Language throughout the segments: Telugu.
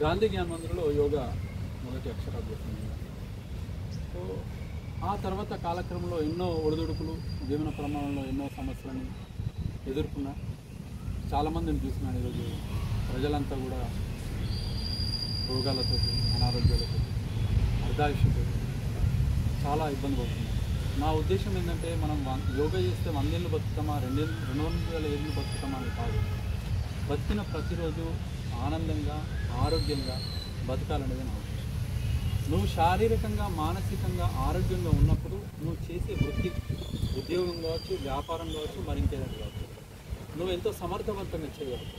గాంధీ జ్ఞాన మందిర్లో యోగా మొదటి అక్షరాభ్యాసం. సో ఆ తర్వాత కాలక్రమంలో ఎన్నో ఒడిదుడుకులు, జీవన ప్రమాణంలో ఎన్నో సమస్యలను ఎదుర్కొన్నా. చాలామందిని చూసినాను. ఈరోజు ప్రజలంతా కూడా రోగాలతో, అనారోగ్యాలతో, అర్ధాయుష్తో చాలా ఇబ్బంది పడుతున్నారు. నా ఉద్దేశం ఏంటంటే, మనం యోగా చేస్తే 100 ఏళ్ళు బతుకుతామా, 200 ఏళ్ళు బతుకుతామా అని కాదు. బతికిన ప్రతిరోజు ఆనందంగా, ఆరోగ్యంగా బతకాలనేది నా ఉద్దేశం. నువ్వు శారీరకంగా, మానసికంగా ఆరోగ్యంగా ఉన్నప్పుడు నువ్వు చేసే వృత్తి, ఉద్యోగం కావచ్చు, వ్యాపారం కావచ్చు, మరింకేదైనా కావచ్చు, నువ్వు ఎంతో సమర్థవంతంగా చేయగలవు.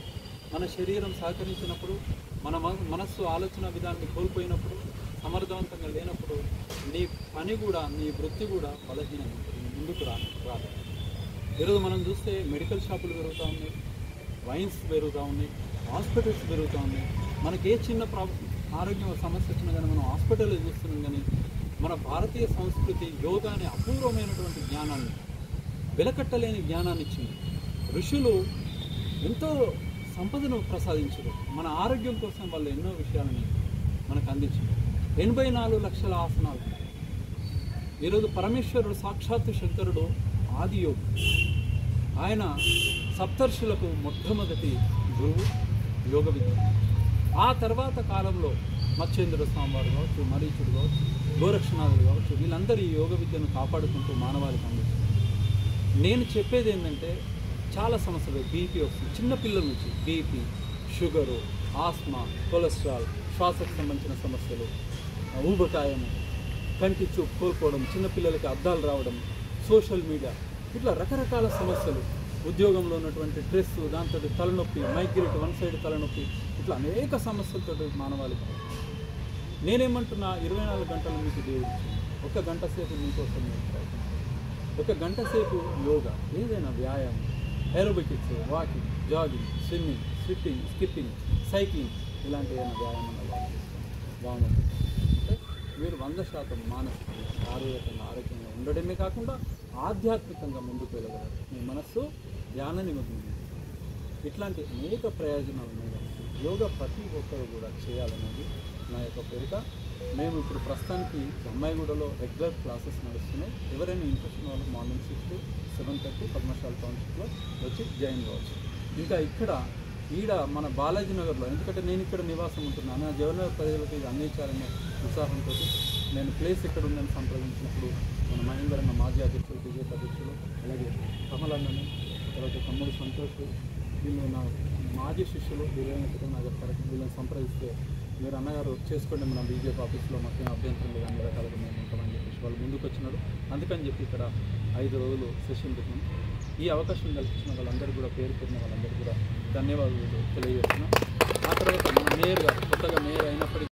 మన శరీరం సహకరించినప్పుడు, మన మనస్సు ఆలోచన విధానాన్ని కోల్పోయినప్పుడు, సమర్థవంతంగా లేనప్పుడు నీ పని కూడా, నీ వృత్తి కూడా బలహీనంగా ఉంటుంది, ముందుకు రాదు. ఈరోజు మనం చూస్తే మెడికల్ షాపులు పెరుగుతూ ఉన్నాయి, వైన్స్ పెరుగుతూ ఉన్నాయి, హాస్పిటల్స్ పెరుగుతూ ఉన్నాయి. మనకి ఏ చిన్న ఆరోగ్య సమస్య వచ్చినా కానీ మనం హాస్పిటల్లో చూస్తున్నాం. కానీ మన భారతీయ సంస్కృతి యోగాని అపూర్వమైనటువంటి జ్ఞానాన్ని, వెలకట్టలేని జ్ఞానాన్ని ఇచ్చింది. ఋషులు ఎంతో సంపదను ప్రసాదించారు. మన ఆరోగ్యం కోసం వాళ్ళు ఎన్నో విషయాలని మనకు అందించారు. 84 లక్షల ఆసనాలు. ఈరోజు పరమేశ్వరుడు సాక్షాత్తు శంకరుడు ఆదియోగి. ఆయన సప్తర్షులకు మొట్టమొదటి గురువు, యోగ విద్య. ఆ తర్వాత కాలంలో మత్స్యేంద్ర స్వామివారు కావచ్చు, మరీచుడు కావచ్చు, గోరక్షనాథుడు కావచ్చు, వీళ్ళందరూ ఈ యోగ విద్యను కాపాడుకుంటూ మానవాళికి అందించారు. నేను చెప్పేది ఏంటంటే, చాలా సమస్యలు బీపీ వస్తుంది చిన్నపిల్లల నుంచి. బీపీ, షుగరు, ఆస్మా, కొలెస్ట్రాల్, శ్వాసకు సంబంధించిన సమస్యలు, ఊబకాయము, కంటి చూపు కోల్పోవడం, చిన్నపిల్లలకి అద్దాలు రావడం, సోషల్ మీడియా, ఇట్లా రకరకాల సమస్యలు, ఉద్యోగంలో ఉన్నటువంటి స్ట్రెస్, దాంతో తలనొప్పి, మైగ్రేట్, వన్ సైడ్ తలనొప్పి, ఇట్లా అనేక సమస్యలతో మానవాళికి. నేనేమంటున్నా, 24 గంటలు మీకు దేవుడు, 1 గంట సేపు మీకోసం ఒక గంట సేపు యోగా, ఏదైనా వ్యాయామం, aerobics, walking, jogging, swimming, skipping, cycling, ఇలాంటి ఏదైనా వ్యాయామం బాగుంటుంది. అంటే మీరు 100% మానసికంగా, శారీరకంగా ఆరోగ్యంగా ఉండడమే కాకుండా ఆధ్యాత్మికంగా ముందుకు వెళ్ళగలరు. మీ మనస్సు ధ్యాన నిమగ్నం. ఇట్లాంటి అనేక ప్రయోజనాలు ఉన్నాయి. యోగా ప్రతి ఒక్కరు కూడా చేయాలనేది నా యొక్క కోరిక. మేము ఇప్పుడు ప్రస్తుతానికి అమ్మాయిగూడలో రెగ్యులర్ క్లాసెస్ నడుస్తున్నాయి. ఎవరైనా ఇంట్రెస్ట్ ఉన్న వాళ్ళు మార్నింగ్ 6 to 7:30 పద్మశాల టౌన్షిప్లో వచ్చి జాయిన్ కావచ్చు. ఇంకా ఈడ మన బాలాజీ నగర్లో, ఎందుకంటే నేను ఇక్కడ నివాసం ఉంటున్నాను, జవహర్నగర్ ప్రజలకు ఇది అందించాలనే ఉత్సాహంతో నేను ప్లేస్ ఎక్కడ ఉందని సంప్రదించినప్పుడు మన మహేందరన్న మాజీ అధ్యక్షులు, బీజేపీ అధ్యక్షులు, అలాగే కమలన్నని, తర్వాత తమ్ముడు సంతోష్, వీళ్ళు నా మాజీ శిష్యులు వీరేంద్ర నగర్ తరఫు, వీళ్ళని సంప్రదిస్తే మీరు అన్నగారు చేసుకోండి, మన బీజేపీ ఆఫీస్లో మాకేం అభ్యంతరం లేదు, అన్ని రకాలుగా మేము ఉంటామని చెప్పేసి వాళ్ళు ముందుకు వచ్చినారు. అందుకని చెప్పి ఇక్కడ 5 రోజులు సెషన్ పెట్టినాం. ఈ అవకాశం కల్పించిన వాళ్ళందరూ కూడా, పేరు పెట్టిన వాళ్ళందరూ కూడా ధన్యవాదాలు తెలియజేస్తున్నాం. ఆ తర్వాత మన మేయర్గా, కొత్తగా మేయర్ అయినప్పటికీ